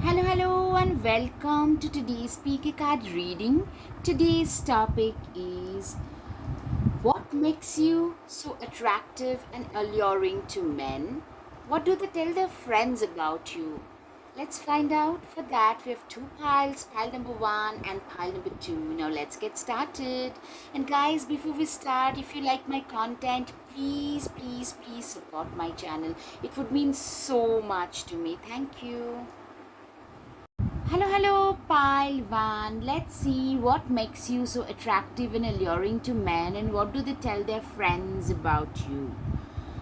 Hello, and welcome to today's speaker card reading. Today's topic is what makes you so attractive and alluring to men? What do they tell their friends about you? Let's find out. For that, we have two piles, pile number one and pile number two. Now, let's get started. And, guys, before we start, if you like my content, please support my channel. It would mean so much to me. Thank you. Hello, pile one. Let's see what makes you so attractive and alluring to men, and what do they tell their friends about you.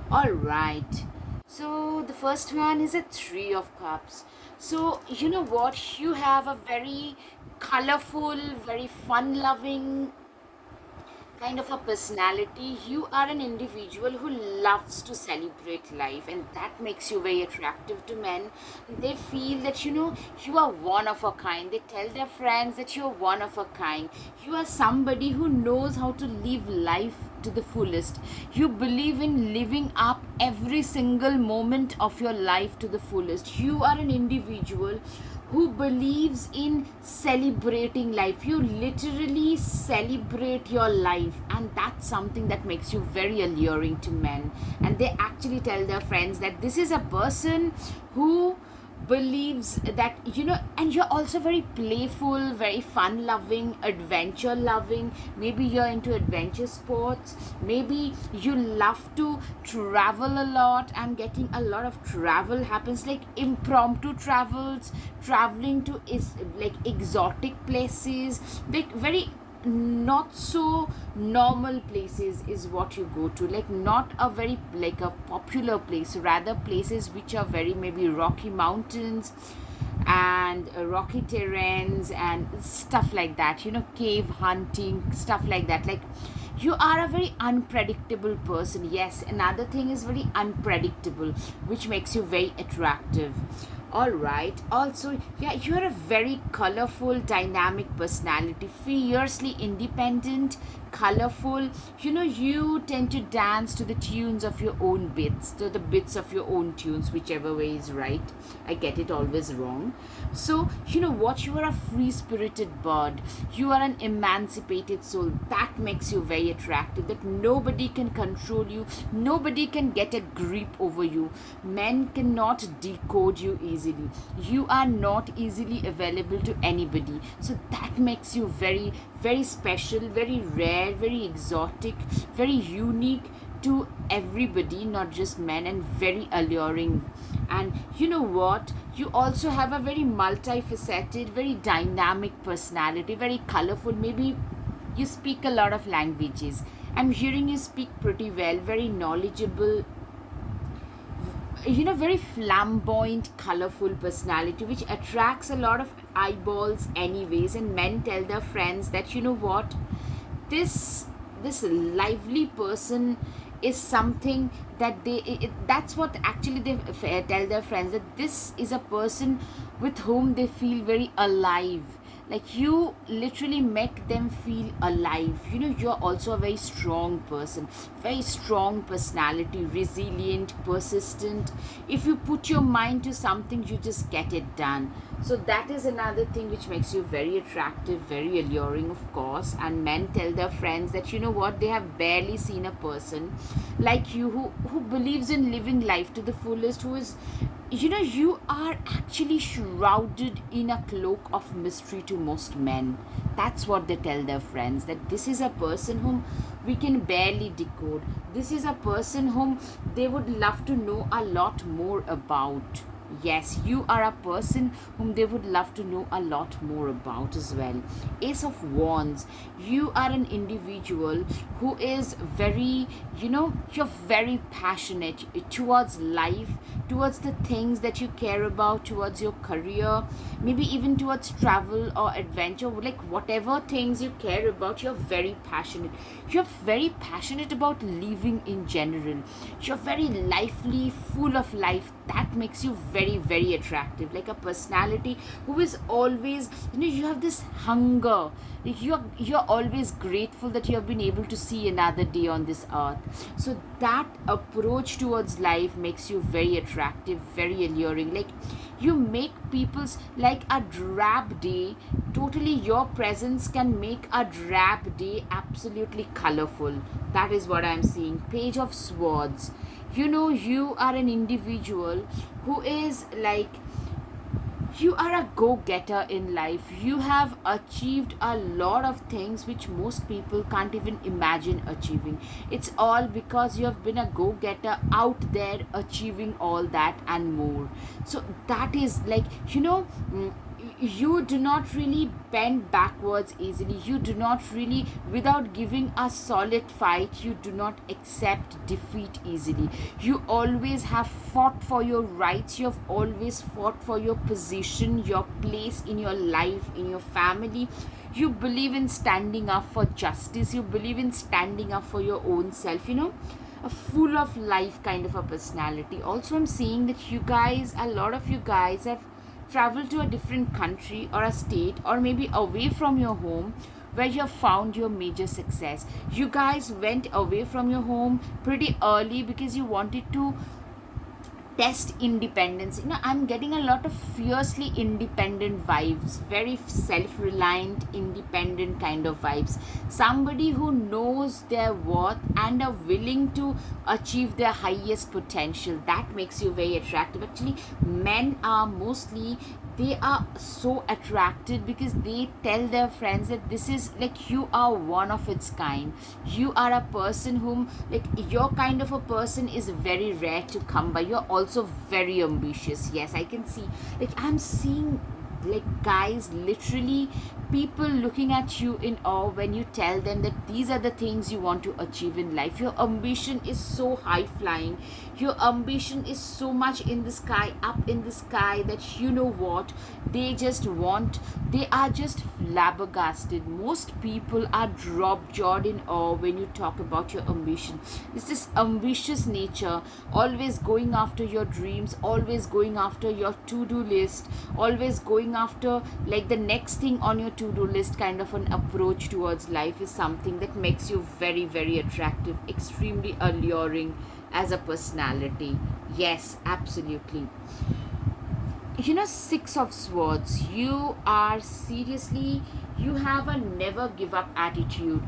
All right. So the first one is a Three of Cups. So you know what? You have a very colorful, very fun-loving kind of a personality. You are an individual who loves to celebrate life, and that makes you very attractive to men. They feel that you are one of a kind. They tell their friends that you're one of a kind. You are somebody who knows how to live life to the fullest. You believe in living up every single moment of your life to the fullest. You are an individual who believes in celebrating life. You literally celebrate your life, and that's something that makes you very alluring to men. And they actually tell their friends that this is a person who believes that and you're also very playful, very fun loving, adventure loving. Maybe you're into adventure sports, maybe you love to travel a lot. I'm getting a lot of travel happens, like impromptu travels, traveling to is like exotic places, like very not so normal places is what you go to, like not a very like a popular place, rather places which are very maybe rocky mountains and rocky terrains and stuff like that, cave hunting, stuff like that. Like, you are a very unpredictable person. Yes, another thing is very unpredictable, which makes you very attractive. All right. Also, yeah, you are a very colorful, dynamic personality, fiercely independent, colorful. You tend to dance to the tunes of your own bits, to the bits of your own tunes, whichever way is right. I get it always wrong. So, you know what? You are a free spirited bird. You are an emancipated soul. That makes you very attractive, that nobody can control you, nobody can get a grip over you. Men cannot decode you easily. You are not easily available to anybody. So that makes you very special, very rare, very exotic, very unique to everybody, not just men, and very alluring. And you know what? You also have a very multifaceted, very dynamic personality, very colorful. Maybe you speak a lot of languages. I'm hearing you speak pretty well, very knowledgeable, very flamboyant, colorful personality, which attracts a lot of eyeballs anyways. And men tell their friends that, you know what, this lively person is something that that's what actually they tell their friends, that this is a person with whom they feel very alive. Like, you literally make them feel alive. You're also a very strong person, very strong personality, resilient, persistent. If you put your mind to something, you just get it done. So that is another thing which makes you very attractive, very alluring, of course. And men tell their friends that, you know what, they have barely seen a person like you who believes in living life to the fullest, who is, you are actually shrouded in a cloak of mystery to most men. That's what they tell their friends, that this is a person whom we can barely decode. This is a person whom they would love to know a lot more about. Yes, you are a person whom they would love to know a lot more about as well. Ace of Wands, you are an individual who is very, you're very passionate towards life, towards the things that you care about, towards your career, maybe even towards travel or adventure, like whatever things you care about, you're very passionate. You're very passionate about living in general. You're very lively, full of life. that makes you very, very attractive. Like a personality who is always, you have this hunger. Like you're always grateful that you have been able to see another day on this earth. So that approach towards life makes you very attractive, very alluring. Like you make people's, like a drab day, totally your presence can make a drab day absolutely colorful. That is what I'm seeing. Page of Swords. You are an individual who is like, you are a go-getter in life. You have achieved a lot of things which most people can't even imagine achieving. It's all because you have been a go-getter out there achieving all that and more. So that is like, you do not really bend backwards easily. You do not really, without giving a solid fight, you do not accept defeat easily. You always have fought for your rights. You have always fought for your position, your place in your life, in your family. You believe in standing up for justice. You believe in standing up for your own self, a full of life kind of a personality. Also, I'm seeing that a lot of you guys have travel to a different country or a state or maybe away from your home where you have found your major success. You guys went away from your home pretty early because you wanted to test independence. I'm getting a lot of fiercely independent vibes, very self-reliant, independent kind of vibes. Somebody who knows their worth and are willing to achieve their highest potential. That makes you very attractive. Actually, men are mostly, they are so attracted because they tell their friends that this is like, you are one of its kind. You are a person whom, like, your kind of a person is very rare to come by. You're also very ambitious. Yes, I can see, like, I'm seeing like guys, literally people looking at you in awe when you tell them that these are the things you want to achieve in life. Your ambition is so high flying. Your ambition is so much in the sky, up in the sky, that what they are just flabbergasted. Most people are drop jawed in awe when you talk about your ambition. It's this ambitious nature, always going after your dreams, always going after your to-do list, always going after like the next thing on your to-do list. Kind of an approach towards life is something that makes you very, very attractive, extremely alluring as a personality. Yes, absolutely. Six of Swords. You are seriously, you have a never give up attitude.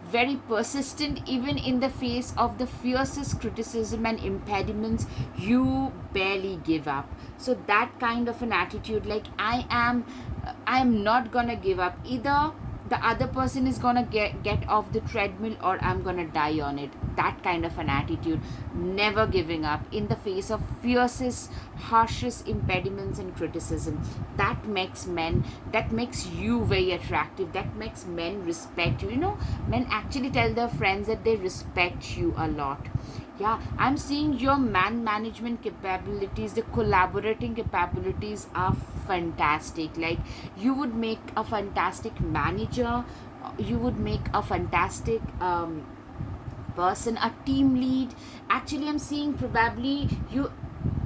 Very persistent even in the face of the fiercest criticism and impediments. You barely give up. So that kind of an attitude, like, I am not gonna give up. Either the other person is gonna get off the treadmill or I'm gonna die on it. That kind of an attitude, never giving up in the face of fiercest, harshest impediments and criticism. That makes you very attractive. That makes men respect you. Men actually tell their friends that they respect you a lot. Yeah, I'm seeing your man management capabilities, the collaborating capabilities are fantastic. Like, you would make a fantastic manager. You would make a fantastic person, a team lead. Actually, I'm seeing probably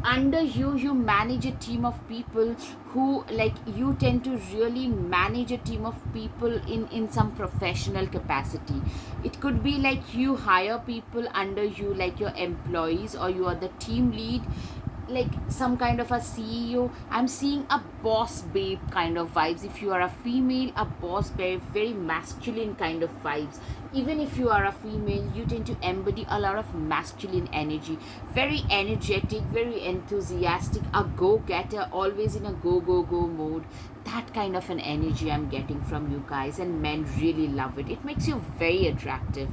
under you manage a team of people who, like, you tend to really manage a team of people in some professional capacity. It could be like you hire people under you, like your employees, or you are the team lead, like some kind of a CEO. I'm seeing a boss babe kind of vibes. If you are a female, a boss babe, very masculine kind of vibes. Even if you are a female, you tend to embody a lot of masculine energy. Very energetic, very enthusiastic, a go-getter, always in a go mode. That kind of an energy I'm getting from you guys, and men really love it. It makes you very attractive.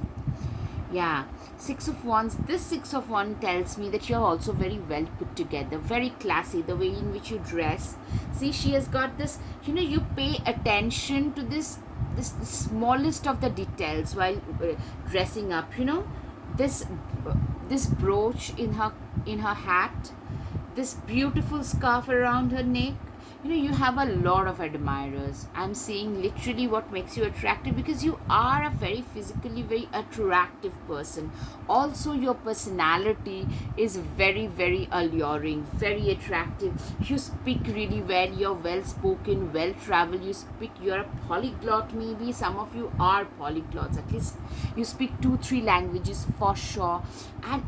Yeah, Six of Wands. This Six of Wands tells me that you're also very well put together, very classy, the way in which you dress. See, she has got this, you pay attention to this smallest of the details while dressing up. This this brooch in her hat, this beautiful scarf around her neck. You have a lot of admirers. I'm saying literally what makes you attractive, because you are a very physically very attractive person. Also, your personality is very, very alluring, very attractive. You speak really well, you're well spoken, well traveled, you're a polyglot. Maybe some of you are polyglots, at least you speak 2 3 languages for sure. And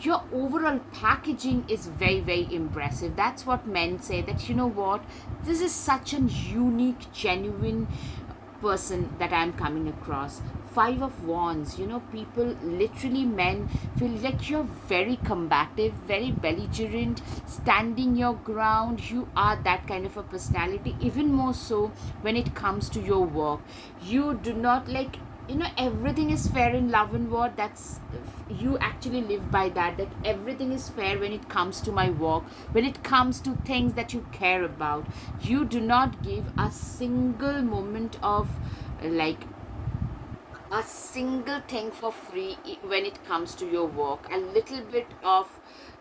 your overall packaging is very, very impressive. That's what men say, that what, this is such a unique, genuine person that I'm coming across. Five of Wands, people, literally men, feel like you're very combative, very belligerent, standing your ground. You are that kind of a personality, even more so when it comes to your work. You do not like, everything is fair in love and war. That's, you actually live by that everything is fair when it comes to my work, when it comes to things that you care about. You do not give a single moment of, like, a single thing for free when it comes to your work. A little bit of,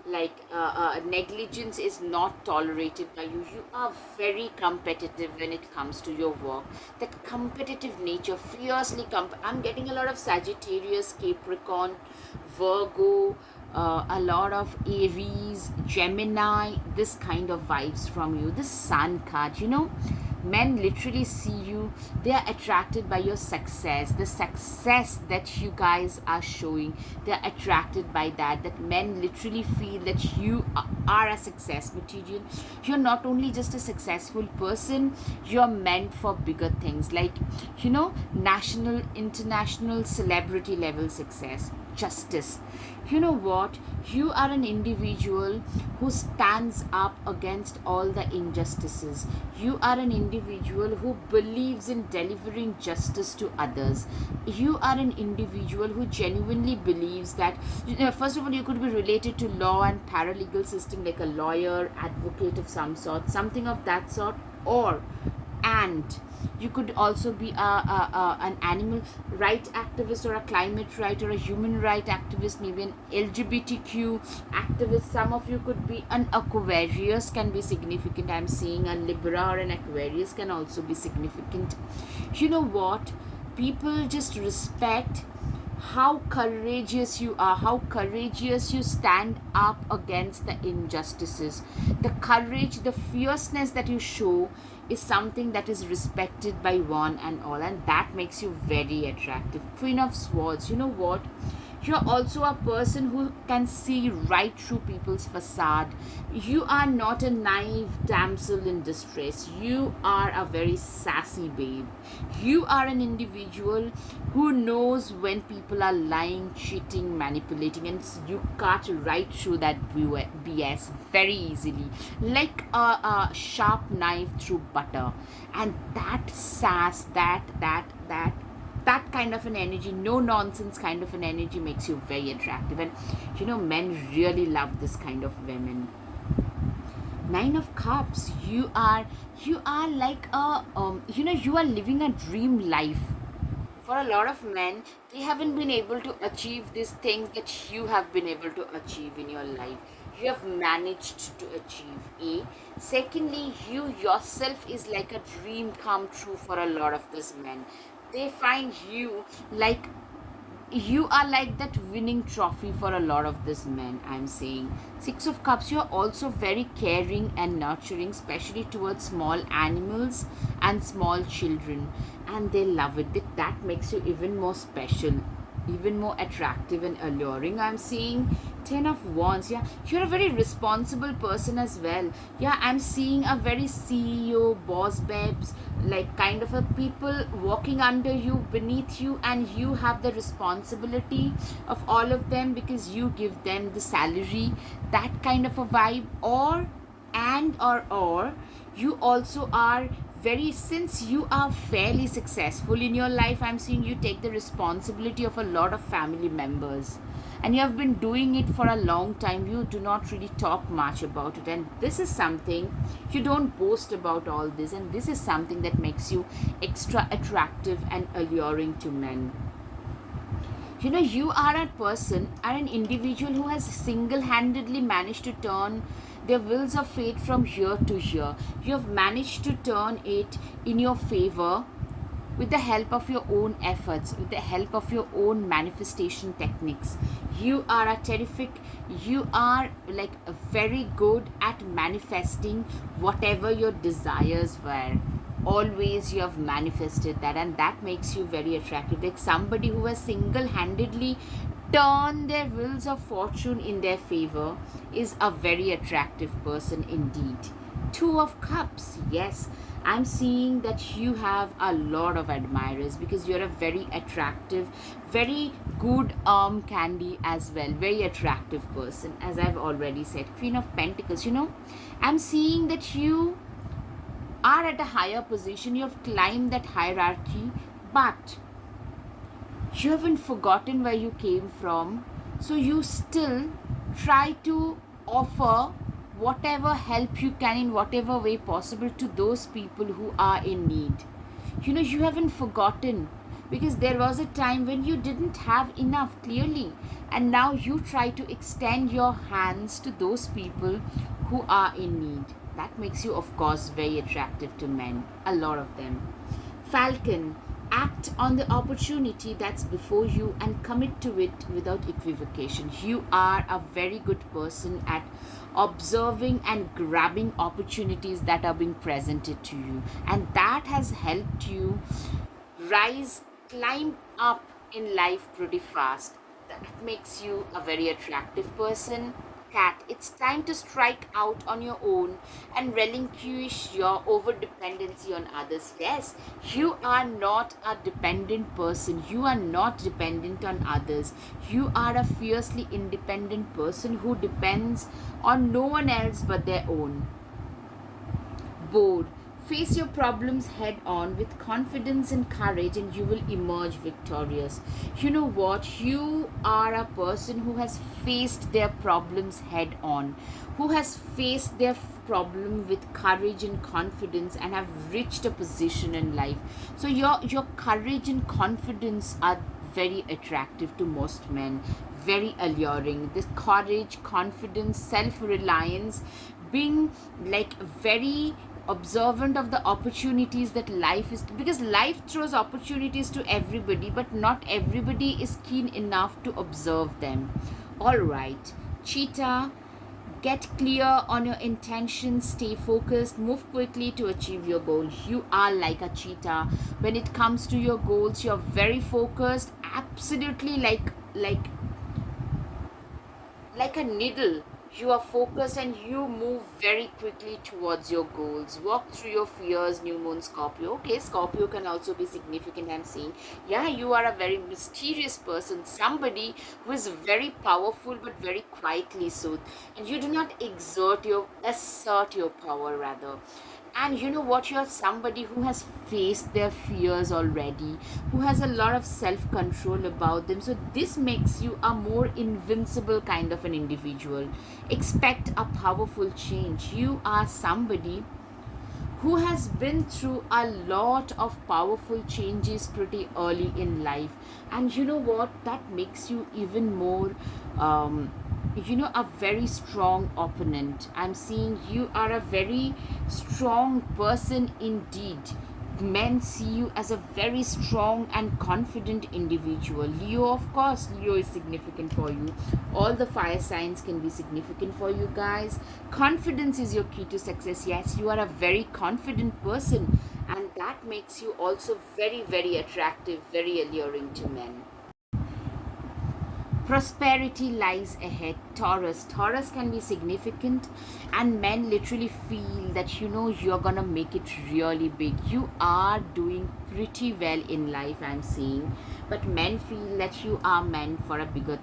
like, negligence is not tolerated by you. You are very competitive when it comes to your work. That competitive nature, fiercely I'm getting a lot of Sagittarius, Capricorn, Virgo, a lot of Aries, Gemini, this kind of vibes from you. This Sun card, men literally see you, they are attracted by your success, the success that you guys are showing. They're attracted by that men literally feel that you are a success material. You're not only just a successful person, you're meant for bigger things, like, national, international, celebrity level success. Justice. You know what? You are an individual who stands up against all the injustices. You are an individual who believes in delivering justice to others. You are an individual who genuinely believes that, first of all, you could be related to law and paralegal system, like a lawyer, advocate of some sort, something of that sort, or, and you could also be an animal right activist, or a climate right, or a human right activist, maybe an LGBTQ activist. Some of you could be an Aquarius, can be significant. I'm seeing a Libra or an Aquarius can also be significant. You know what? People just respect how courageous you are, how courageous you stand up against the injustices. The courage, the fierceness that you show is something that is respected by one and all, and that makes you very attractive. Queen of Swords, you know what? You're also a person who can see right through people's facade. You are not a naive damsel in distress. You are a very sassy babe. You are an individual who knows when people are lying, cheating, manipulating, and you cut right through that BS very easily, like a sharp knife through butter. And that sass, that kind of an energy, no nonsense kind of an energy, makes you very attractive. And men really love this kind of women. Nine of Cups, you are like a, you are living a dream life. For a lot of men, they haven't been able to achieve these things that you have been able to achieve in your life. You have managed to achieve. Secondly, you yourself is like a dream come true for a lot of these men. They find you like, you are like that winning trophy for a lot of these men. I'm saying Six of Cups, you're also very caring and nurturing, especially towards small animals and small children, and they love it. That makes you even more special, even more attractive and alluring. I'm seeing Ten of Wands. Yeah, you're a very responsible person as well. Yeah, I'm seeing a very CEO, boss babes, like kind of a people walking under you, beneath you, and you have the responsibility of all of them because you give them the salary. That kind of a vibe. Or you also are very, since you are fairly successful in your life, I'm seeing you take the responsibility of a lot of family members, and you have been doing it for a long time. You do not really talk much about it, and this is something, you don't boast about all this, and this is something that makes you extra attractive and alluring to men. You are a person, are an individual who has single-handedly managed to turn Their wheels of fate from here to here. You have managed to turn it in your favor with the help of your own efforts, with the help of your own manifestation techniques. You are a terrific, you are like very good at manifesting whatever your desires were. Always you have manifested that, and that makes you very attractive. Like somebody who has single handedly turned their wheels of fortune in their favor is a very attractive person indeed. Two of Cups, yes. I'm seeing that you have a lot of admirers because you're a very attractive, very good arm candy as well, very attractive person, as I've already said. Queen of Pentacles, I'm seeing that you are at a higher position, you have climbed that hierarchy, but you haven't forgotten where you came from, so you still try to offer whatever help you can in whatever way possible to those people who are in need. You haven't forgotten, because there was a time when you didn't have enough, clearly, and now you try to extend your hands to those people who are in need. That makes you, of course, very attractive to men, a lot of them. Falcon, act on the opportunity that's before you and commit to it without equivocation. You are a very good person at observing and grabbing opportunities that are being presented to you, and that has helped you rise, climb up in life pretty fast. That makes you a very attractive person. Cat, it's time to strike out on your own and relinquish your over dependency on others. Yes, you are not a dependent person. You are not dependent on others. You are a fiercely independent person who depends on no one else but their own. Bold, face your problems head on with confidence and courage, and you will emerge victorious. You know what? You are a person who has faced their problems head on, who has faced their problem with courage and confidence and have reached a position in life. So your courage and confidence are very attractive to most men, very alluring. This courage, confidence, self-reliance, being like very observant of the opportunities that life is, because life throws opportunities to everybody, but not everybody is keen enough to observe them. All right, Cheetah, get clear on your intentions, stay focused, move quickly to achieve your goal. You are like a cheetah when it comes to your goals. You're very focused, absolutely like a needle. You are focused and you move very quickly towards your goals. Walk through your fears, new moon Scorpio. Okay, Scorpio can also be significant, I'm saying. Yeah, you are a very mysterious person, somebody who is very powerful but very quietly so. And you do not assert your power rather. And you know what? You're somebody who has faced their fears already, who has a lot of self control about them. So, this makes you a more invincible kind of an individual. Expect a powerful change. You are somebody who has been through a lot of powerful changes pretty early in life. And you know what? That makes you even more. A very strong opponent. I'm seeing you are a very strong person indeed. Men see you as a very strong and confident individual. Leo, of course, Leo is significant for you. All the fire signs can be significant for you guys. Confidence is your key to success. Yes, you are a very confident person, and that makes you also very, very attractive, very alluring to men. Prosperity lies ahead. Taurus can be significant, and men literally feel that you're gonna make it really big. You are doing pretty well in life, I'm seeing, but men feel that you are meant for a bigger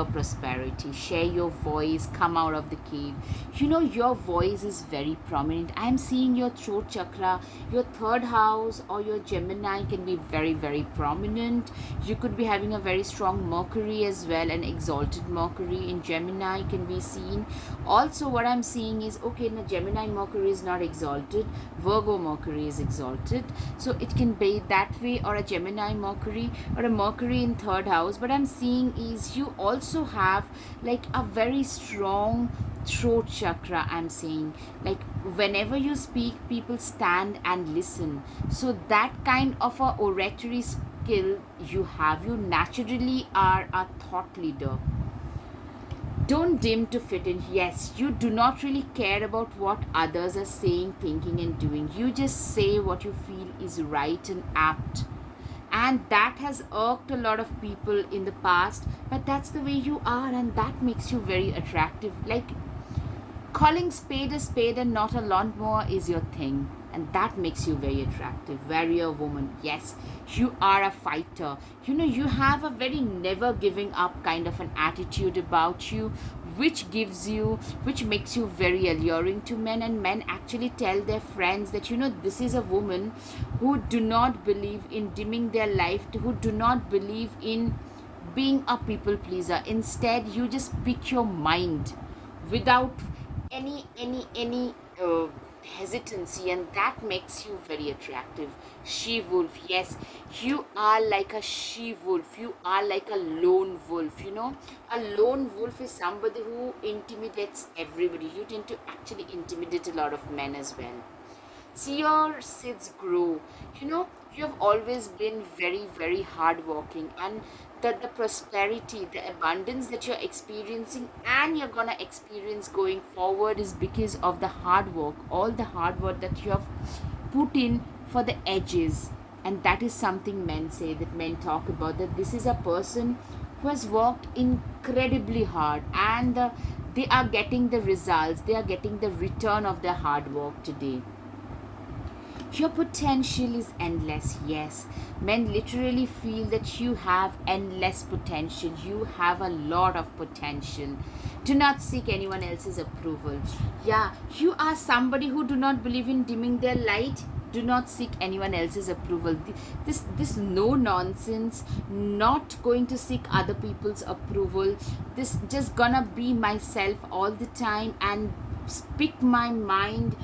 prosperity. Share your voice, come out of the cave. Your voice is very prominent. I'm seeing your throat chakra, your third house, or your Gemini can be very, very prominent. You could be having a very strong Mercury as well. An exalted Mercury in Gemini can be seen. Also, what I'm seeing is, okay, now Gemini Mercury is not exalted, Virgo Mercury is exalted, so it can be that way, or a Gemini Mercury or a Mercury in third house. But I'm seeing is you also have like a very strong throat chakra, I'm saying. Like whenever you speak, people stand and listen. So that kind of a oratory skill you have, you naturally are a thought leader. Don't dim to fit in. Yes, you do not really care about what others are saying, thinking, and doing. You just say what you feel is right and apt. And that has irked a lot of people in the past, but that's the way you are, and that makes you very attractive. Like calling spade a spade and not a lawnmower is your thing, and that makes you very attractive. Warrior woman, yes, you are a fighter. You know, you have a very never giving up kind of an attitude about you, which makes you very alluring to men, and men actually tell their friends that, you know, this is a woman who do not believe in dimming their life, who do not believe in being a people pleaser. Instead, you just speak your mind without any hesitancy, and that makes you very attractive. She wolf, yes, you are like a she wolf. You are like a lone wolf. You know, a lone wolf is somebody who intimidates everybody. You tend to actually intimidate a lot of men as well. See your seeds grow. You know, you have always been very, very hardworking, and the prosperity, the abundance that you're experiencing and you're gonna experience going forward is because of the hard work, all the hard work that you have put in for the edges. And that is something men say, that men talk about, that this is a person who has worked incredibly hard, and they are getting the results, they are getting the return of their hard work today. Your potential is endless, yes. Men literally feel that you have endless potential. You have a lot of potential. Do not seek anyone else's approval. Yeah, you are somebody who do not believe in dimming their light. Do not seek anyone else's approval. This no nonsense, not going to seek other people's approval. This just gonna be myself all the time and speak my mind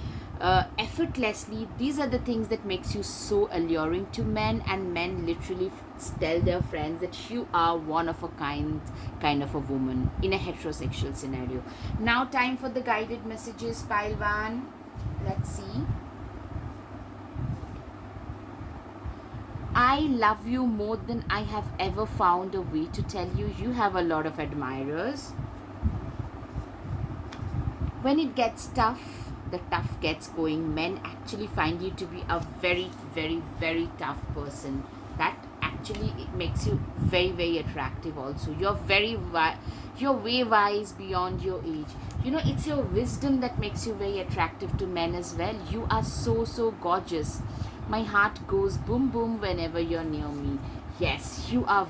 effortlessly. These are the things that makes you so alluring to men, and men literally tell their friends that you are one of a kind of a woman in a heterosexual scenario. Now time for the guided messages, pile one. Let's see. I love you more than I have ever found a way to tell you. You have a lot of admirers. When it gets tough, the tough gets going. Men actually find you to be a very, very, very tough person. That actually it makes you very, very attractive also. You're way wise beyond your age. You know, it's your wisdom that makes you very attractive to men as well. You are so, so gorgeous. My heart goes boom, boom whenever you're near me. Yes, you are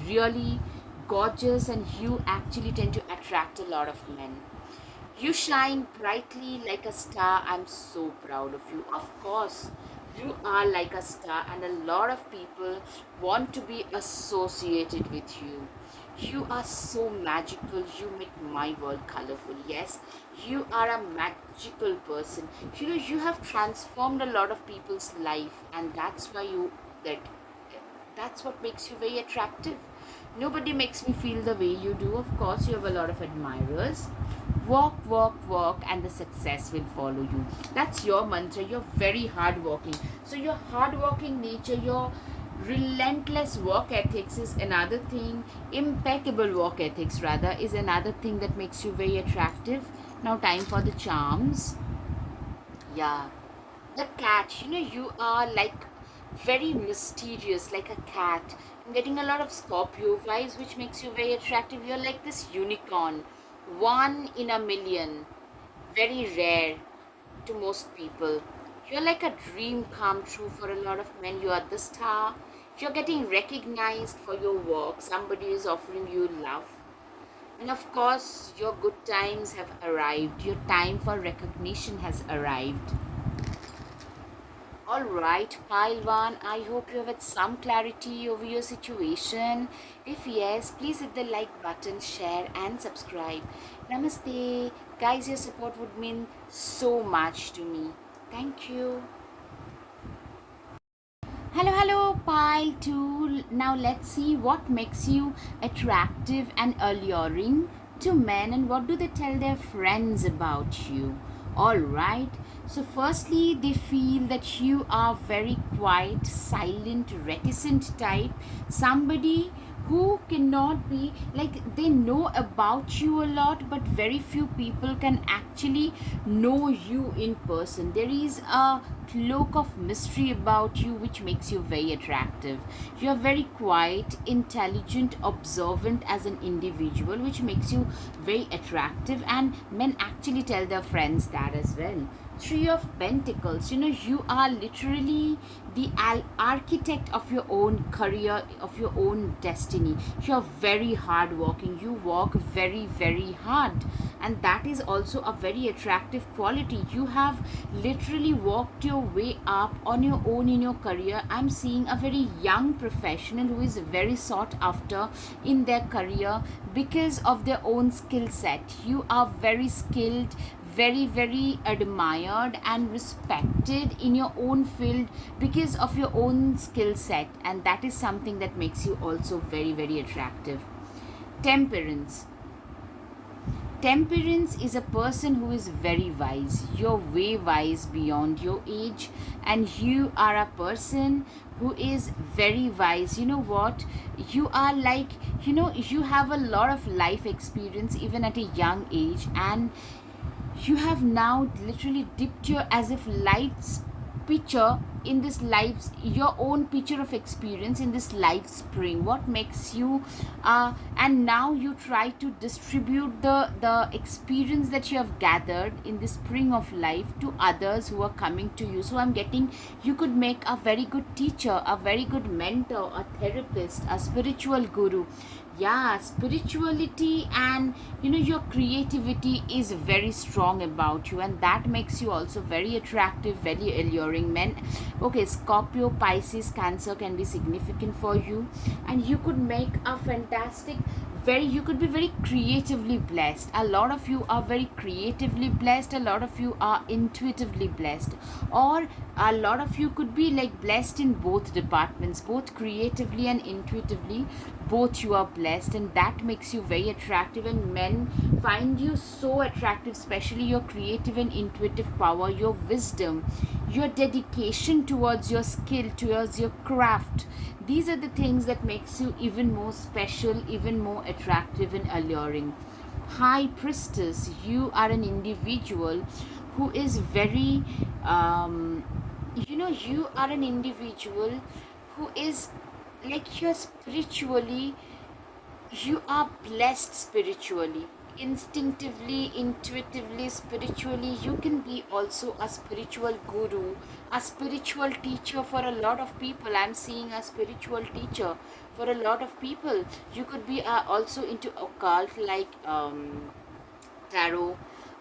really gorgeous, and you actually tend to attract a lot of men. You shine brightly like a star. I'm so proud of you. Of course, you are like a star, and a lot of people want to be associated with you. You are so magical. You make my world colorful. Yes, you are a magical person. You know, you have transformed a lot of people's life, and that's why that that's what makes you very attractive. Nobody makes me feel the way you do. Of course, you have a lot of admirers. Walk, walk, walk, and the success will follow you. That's your mantra. You're very hardworking. So, your hardworking nature, your relentless work ethics is another thing. Impeccable work ethics, rather, is another thing that makes you very attractive. Now, time for the charms. Yeah, the cat. You know, you are like very mysterious, like a cat. I'm getting a lot of Scorpio vibes, which makes you very attractive. You're like this unicorn, one in a million, very rare to most people. You're like a dream come true for a lot of men. You are the star. You're getting recognized for your work. Somebody is offering you love. And of course, your good times have arrived. Your time for recognition has arrived. Alright, pile one. I hope you have had some clarity over your situation. If yes, please hit the like button, share, and subscribe. Namaste. Guys, your support would mean so much to me. Thank you. Hello, hello, pile two. Now let's see what makes you attractive and alluring. to men and what do they tell their friends about you? All right. So, firstly, they feel that you are very quiet, silent, reticent type, somebody who cannot be like, they know about you a lot, but very few people can actually know you in person. There is a cloak of mystery about you which makes you very attractive. You are very quiet, intelligent, observant as an individual, which makes you very attractive, and men actually tell their friends that as well. Three of Pentacles, you know, you are literally the architect of your own career, of your own destiny. You're very hardworking, you work very, very hard, and that is also a very attractive quality. You have literally walked your way up on your own in your career. I'm seeing a very young professional who is very sought after in their career because of their own skill set. You are very skilled, very, very admired and respected in your own field because of your own skill set, and that is something that makes you also very, very attractive. Temperance. Temperance is a person who is very wise. You're way wise beyond your age, and you are a person who is very wise. You know what? You are like, you know, you have a lot of life experience even at a young age, and you have now literally dipped your as if life's picture in this life's your own picture of experience in this life spring. What makes you and now you try to distribute the experience that you have gathered in the spring of life to others who are coming to you. So I'm getting, you could make a very good teacher, a very good mentor, a therapist, a spiritual guru. Yeah, spirituality and, you know, your creativity is very strong about you, and that makes you also very attractive, very alluring. Men, okay, Scorpio, Pisces, Cancer can be significant for you, and you could make a fantastic, very, you could be very creatively blessed. A lot of you are very creatively blessed, a lot of you are intuitively blessed, or a lot of you could be like blessed in both departments, both creatively and intuitively. Both you are blessed, and that makes you very attractive, and men find you so attractive, especially your creative and intuitive power, your wisdom, your dedication towards your skill, towards your craft. These are the things that makes you even more special, even more attractive and alluring. High Priestess, you are an individual who is very you know, you are an individual who is like, you're spiritually, you are blessed spiritually, instinctively, intuitively, spiritually. You can be also a spiritual guru, a spiritual teacher for a lot of people. I'm seeing a spiritual teacher for a lot of people. You could be also into occult, like tarot,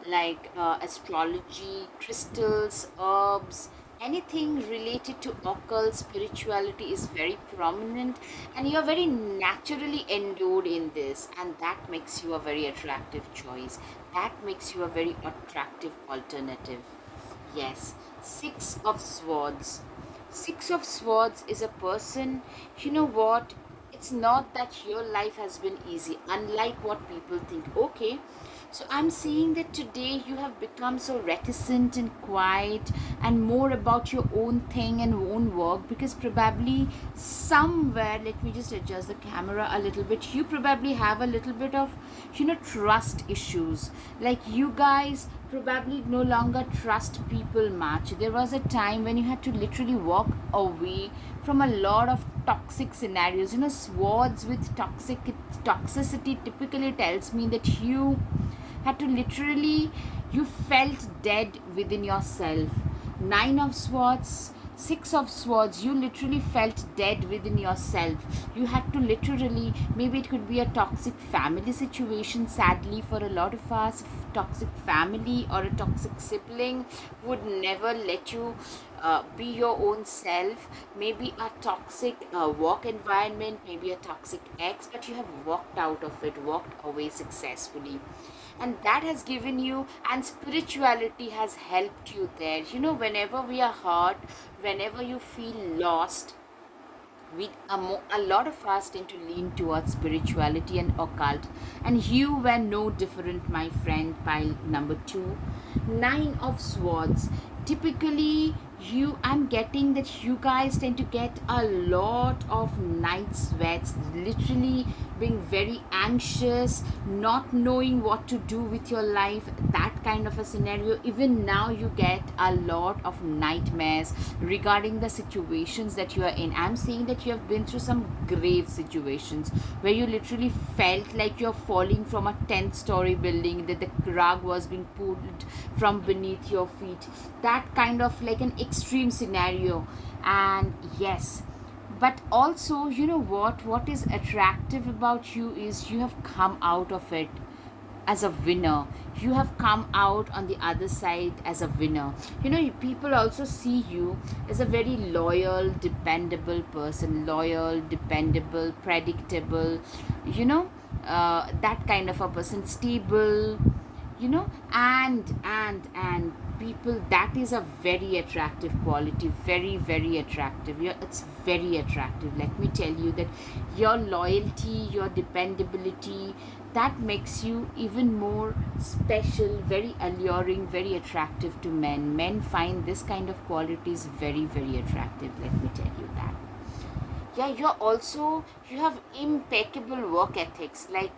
like astrology, crystals, herbs, anything related to occult spirituality is very prominent, and you're very naturally endowed in this, and that makes you a very attractive choice. That makes you a very attractive alternative. Yes, Six of Swords. Six of Swords is a person, you know what? It's not that your life has been easy, unlike what people think. Okay, so I'm seeing that today you have become so reticent and quiet and more about your own thing and own work, because probably somewhere, let me just adjust the camera a little bit, you probably have a little bit of, you know, trust issues. Like, you guys probably no longer trust people much. There was a time when you had to literally walk away from a lot of toxic scenarios. You know, swords with toxicity typically tells me that you had to literally, you felt dead within yourself. Nine of Swords, Six of Swords, you literally felt dead within yourself. You had to literally, maybe it could be a toxic family situation, sadly for a lot of us. Toxic family or a toxic sibling would never let you be your own self. Maybe a toxic work environment, maybe a toxic ex, but you have walked out of it, walked away successfully, and that has given you, and spirituality has helped you there. You know, whenever we are hurt, whenever you feel lost, A lot of us tend to lean towards spirituality and occult, and you were no different, my friend. Pile number two, Nine of Swords. Typically, I'm getting that you guys tend to get a lot of night sweats, literally being very anxious, not knowing what to do with your life, that kind of a scenario. Even now, you get a lot of nightmares regarding the situations that you are in. I'm saying that you have been through some grave situations where you literally felt like you're falling from a 10-story building, that the rug was being pulled from beneath your feet, that kind of like an extreme scenario. And yes, but also, you know what is attractive about you is you have come out of it as a winner. You have come out on the other side as a winner. People also see you as a very loyal, dependable person. Loyal, dependable, predictable, you know that kind of a person. Stable, and people, that is a very attractive quality. Very, very attractive. It's very attractive. Let me tell you that your loyalty, your dependability, that makes you even more special, very alluring, very attractive to men find this kind of qualities very, very attractive. Let me tell you that. Yeah, you have impeccable work ethics. Like,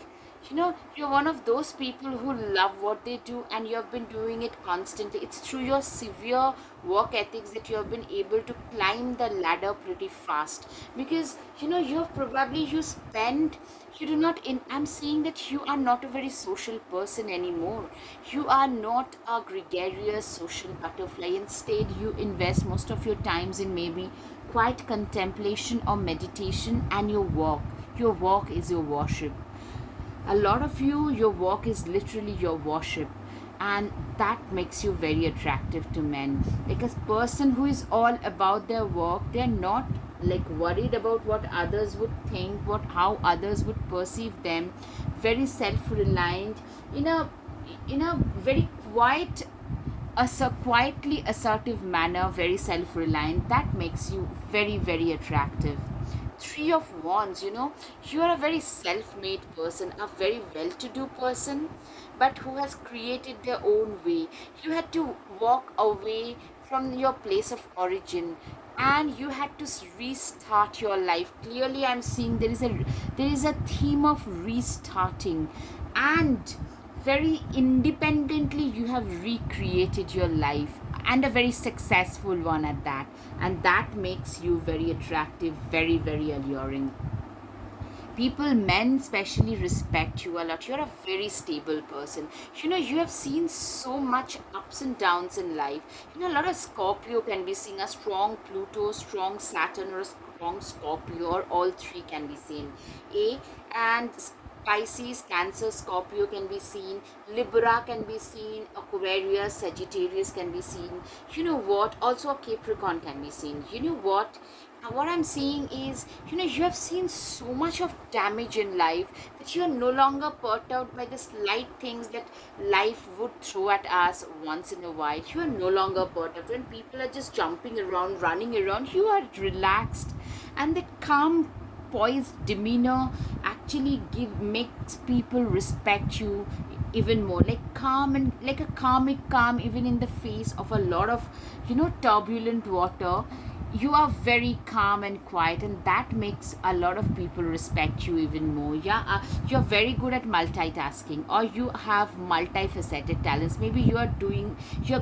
you're one of those people who love what they do, and you have been doing it constantly. It's through your severe work ethics that you have been able to climb the ladder pretty fast. Because you have probably you spend you do not in I'm saying that you are not a very social person anymore. You are not a gregarious social butterfly. Instead, you invest most of your times in maybe quiet contemplation or meditation, and your walk is your worship. A lot of you, your walk is literally your worship, and that makes you very attractive to men. Like a person who is all about their work, they're not like worried about what others would think, what how others would perceive them. Very self-reliant, in a very quietly assertive manner, very self-reliant. That makes you very, very attractive. Three of Wands, you are a very self-made person, a very well-to-do person, but who has created their own way. You had to walk away from your place of origin, and you had to restart your life. Clearly, I'm seeing there is a theme of restarting, and very independently you have recreated your life, and a very successful one at that. And that makes you very attractive, very, very alluring. People, men especially, respect you a lot. You're a very stable person. You have seen so much ups and downs in life. A lot of Scorpio can be seen, a strong Pluto, strong Saturn, or a strong Scorpio, or all three can be seen. And Pisces, Cancer, Scorpio can be seen, Libra can be seen, Aquarius, Sagittarius can be seen. You know what? Also, a Capricorn can be seen. You know what? What I'm seeing is, you have seen so much of damage in life that you are no longer perturbed out by the slight things that life would throw at us once in a while. You are no longer perturbed when people are just jumping around, running around. You are relaxed, and the calm, poised demeanor actually makes people respect you even more. Like calm, and like a karmic calm, even in the face of a lot of turbulent water. You are very calm and quiet, and that makes a lot of people respect you even more. Yeah, you're very good at multitasking, or you have multifaceted talents. Maybe you're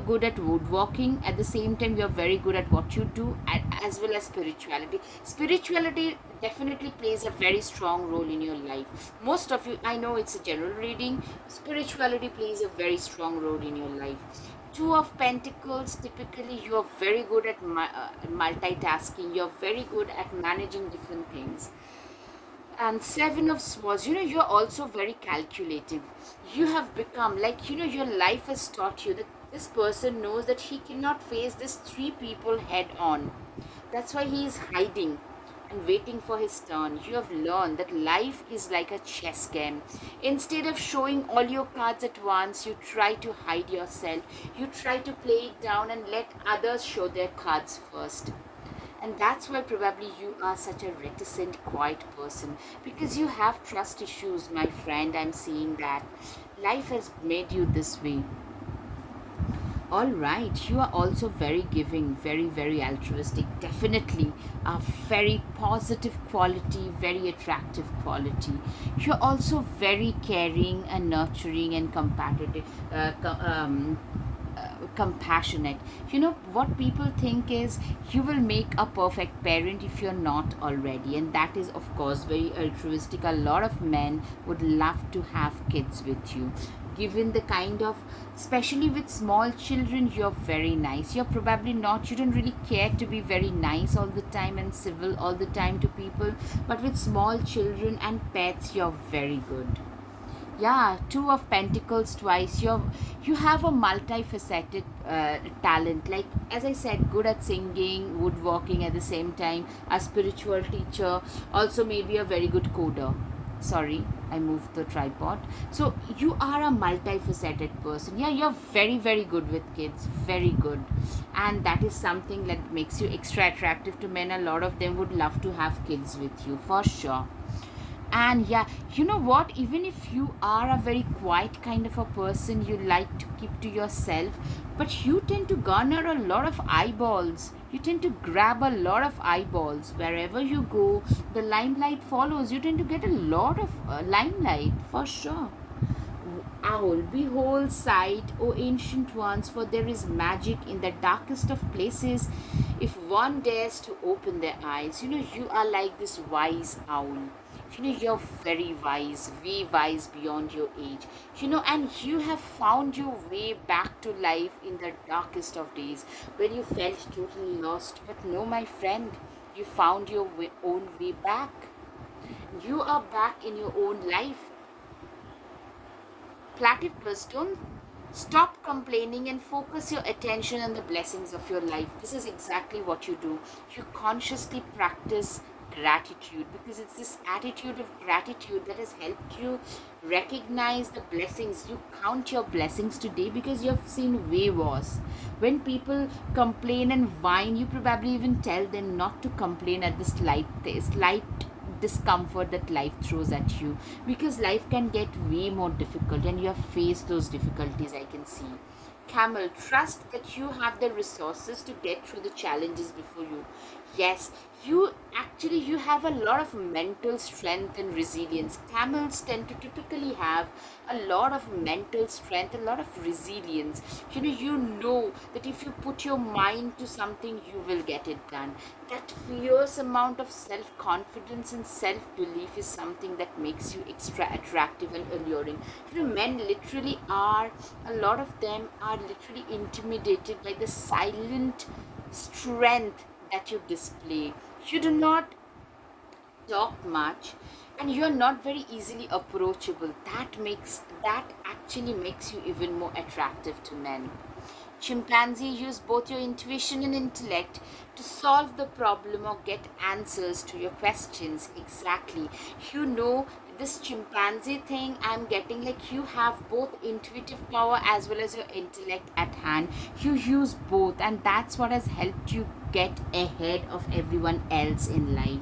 good at woodworking. At the same time, you're very good at what you do, as well as spirituality definitely plays a very strong role in your life. Most of you, I know it's a general reading, spirituality plays a very strong role in your life. Two of Pentacles, typically you are very good at multitasking. You're very good at managing different things. And Seven of Swords, you're also very calculative. You have become like, your life has taught you that this person knows that he cannot face these three people head on. That's why he is hiding and waiting for his turn. You have learned that life is like a chess game. Instead of showing all your cards at once, you try to hide yourself. You try to play it down and let others show their cards first. And that's why probably you are such a reticent, quiet person, because you have trust issues, my friend. I'm seeing that life has made you this way. All right, you are also very giving, very, very altruistic. Definitely a very positive quality, very attractive quality. You're also very caring and nurturing and competitive, compassionate. You know what people think is you will make a perfect parent if you're not already, and that is, of course, very altruistic. A lot of men would love to have kids with you. Given the kind of, especially with small children, you're very nice. You're probably not, you don't really care to be very nice all the time and civil all the time to people, but with small children and pets, you're very good. Yeah, two of pentacles twice. You have a multifaceted talent. Like as I said, good at singing, woodworking at the same time, a spiritual teacher, also maybe a very good coder. Sorry, I moved the tripod. So you are a multifaceted person. Yeah, you're very, very good with kids. Very good. And that is something that makes you extra attractive to men. A lot of them would love to have kids with you, for sure. And yeah, you know what, even if you are a very quiet kind of a person, you like to keep to yourself, but you tend to garner a lot of eyeballs. You tend to grab a lot of eyeballs wherever you go. The limelight follows. You tend to get a lot of limelight, for sure. Owl, behold sight, O ancient ones, for there is magic in the darkest of places if one dares to open their eyes. You know, you are like this wise owl. You know, you're very wise, way wise beyond your age. You know, and you have found your way back to life in the darkest of days when you felt totally lost. But no, my friend, you found your own way back. You are back in your own life. Platypus, don't stop complaining and focus your attention on the blessings of your life. This is exactly what you do. You consciously practice gratitude, because it's this attitude of gratitude that has helped you recognize the blessings. You count your blessings today because you have seen way worse. When people complain and whine, you probably even tell them not to complain at the slight discomfort that life throws at you, because life can get way more difficult and you have faced those difficulties. I can see. Camel, trust that you have the resources to get through the challenges before you. Yes, you have a lot of mental strength and resilience. Camels tend to typically have a lot of mental strength, a lot of resilience. You know that if you put your mind to something, you will get it done. That fierce amount of self confidence and self belief is something that makes you extra attractive and alluring. Men literally are, a lot of them are literally intimidated by the silent strength that you display. You do not talk much, and you are not very easily approachable. That actually makes you even more attractive to men. Chimpanzee use both your intuition and intellect to solve the problem or get answers to your questions. Exactly. You know, this chimpanzee thing, I'm getting like you have both intuitive power as well as your intellect at hand. You use both, and that's what has helped you get ahead of everyone else in life.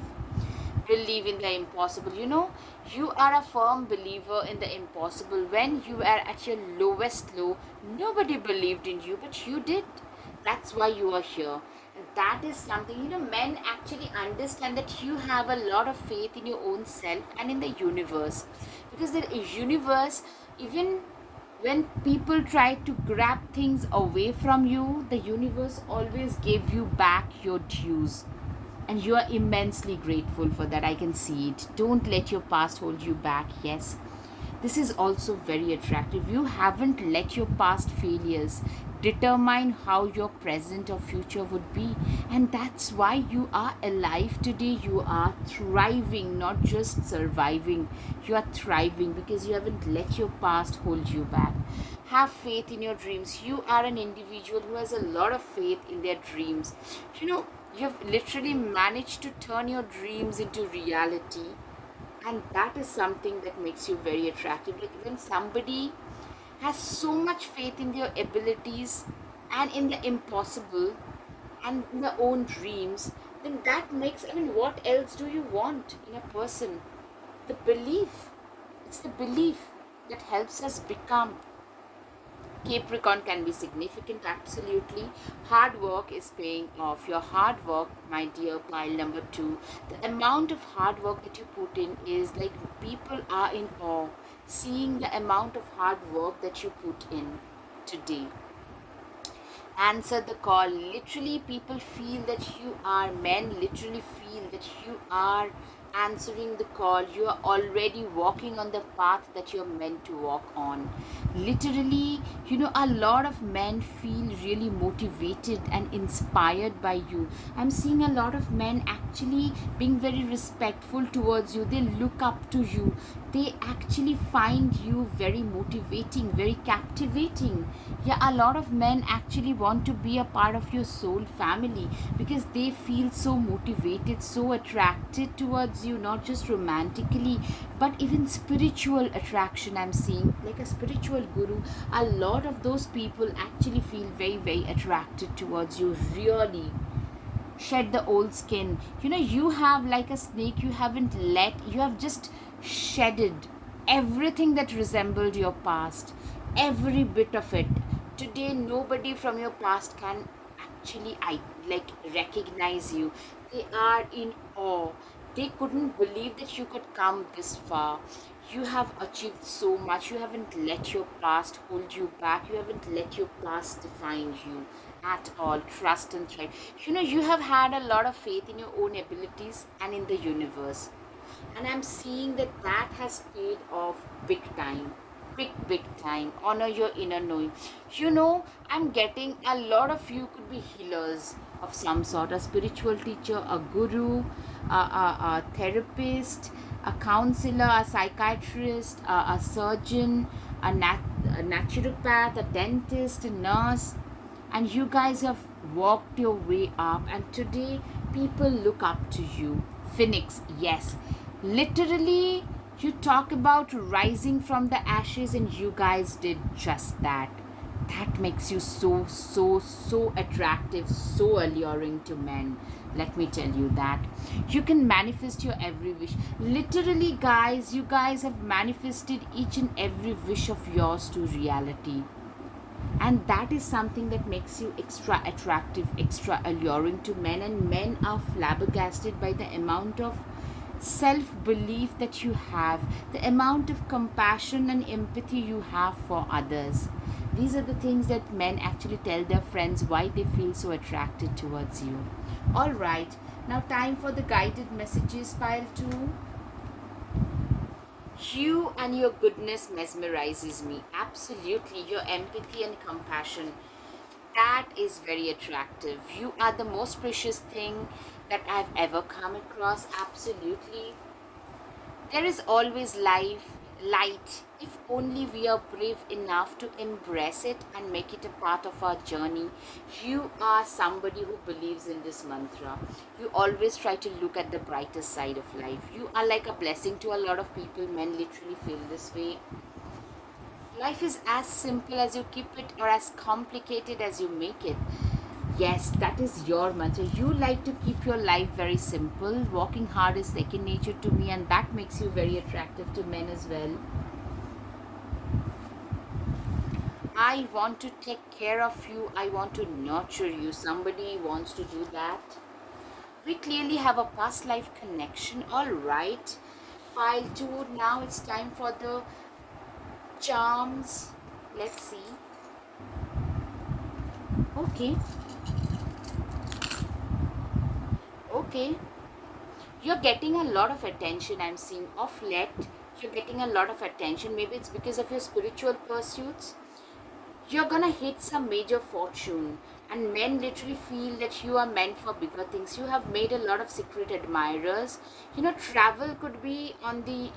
Believe in the impossible. You are a firm believer in the impossible. When you are at your lowest low, nobody believed in you, but you did. That's why you are here. And that is something, men actually understand that you have a lot of faith in your own self and in the universe. Because the universe, even when people try to grab things away from you, the universe always gave you back your dues, and you are immensely grateful for that. I can see it. Don't let your past hold you back. Yes, this is also very attractive. You haven't let your past failures determine how your present or future would be, and that's why you are alive today. You are thriving, not just surviving. You are thriving because you haven't let your past hold you back. Have faith in your dreams. You are an individual who has a lot of faith in their dreams. you know you've literally managed to turn your dreams into reality, and that is something that makes you very attractive. Like when somebody has so much faith in their abilities and in the impossible and in their own dreams, then that makes, I mean, what else do you want in a person? The belief. It's the belief that helps us become. Capricorn can be significant, absolutely. Hard work is paying off. Your hard work, my dear pile number two, the amount of hard work that you put in is like people are in awe seeing the amount of hard work that you put in today. Answer the call. Literally, people feel that you are, men literally feel that you are answering the call. You are already walking on the path that you're meant to walk on. Literally, a lot of men feel really motivated and inspired by you. I'm seeing a lot of men actually being very respectful towards you. They look up to you. They actually find you very motivating, very captivating. Yeah, a lot of men actually want to be a part of your soul family because they feel so motivated, so attracted towards you, not just romantically, but even spiritual attraction. I'm seeing like a spiritual guru. A lot of those people actually feel very, very attracted towards you, really. Shed the old skin. You have like a snake, you have just shedded everything that resembled your past, every bit of it. Today nobody from your past can actually like recognize you. They are in awe. They couldn't believe that you could come this far. You have achieved so much. You haven't let your past hold you back. You haven't let your past define you at all. Trust and thrive. You have had a lot of faith in your own abilities and in the universe. And I'm seeing that has paid off big time. Big time. Honor your inner knowing. I'm getting a lot of you could be healers of some sort, a spiritual teacher, a guru, a therapist, a counselor, a psychiatrist, a surgeon, a naturopath, a dentist, a nurse, and you guys have walked your way up, and today people look up to you. Phoenix, yes, literally, you talk about rising from the ashes, and you guys did just that. That makes you so attractive, so alluring to men. Let me tell you that. You can manifest your every wish. Literally, guys, you guys have manifested each and every wish of yours to reality. And that is something that makes you extra attractive, extra alluring to men. And men are flabbergasted by the amount of self belief that you have, the amount of compassion and empathy you have for others. These are the things that men actually tell their friends why they feel so attracted towards you. All right, now time for the guided messages, pile 2. You and your goodness mesmerizes me. Absolutely, your empathy and compassion. That is very attractive. You are the most precious thing that I've ever come across. Absolutely. There is always light, if only we are brave enough to embrace it and make it a part of our journey. You are somebody who believes in this mantra. You always try to look at the brighter side of life. You are like a blessing to a lot of people. Men literally feel this way. Life is as simple as you keep it or as complicated as you make it. Yes, that is your mantra. You like to keep your life very simple. Working hard is second nature to me, and that makes you very attractive to men as well. I want to take care of you. I want to nurture you. Somebody wants to do that. We clearly have a past life connection. All right. Pile 2. Now it's time for the charms. Let's see. Okay, you're getting a lot of attention. I'm seeing off late. You're getting a lot of attention. Maybe it's because of your spiritual pursuits. You're gonna hit some major fortune, and men literally feel that you are meant for bigger things. You have made a lot of secret admirers. Travel could be on the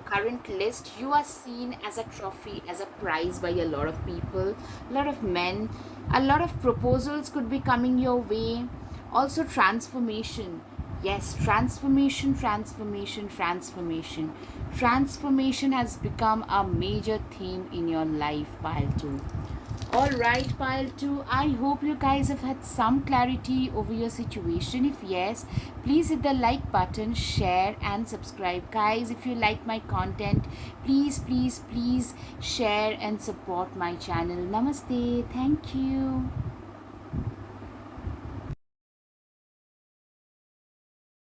current list. You are seen as a trophy, as a prize by a lot of people, a lot of men. A lot of proposals could be coming your way. Also, transformation. Yes, transformation. Transformation has become a major theme in your life, pile 2. All right, pile 2. I hope you guys have had some clarity over your situation. If yes, please hit the like button, share, and subscribe. Guys, if you like my content, please share and support my channel. Namaste. Thank you.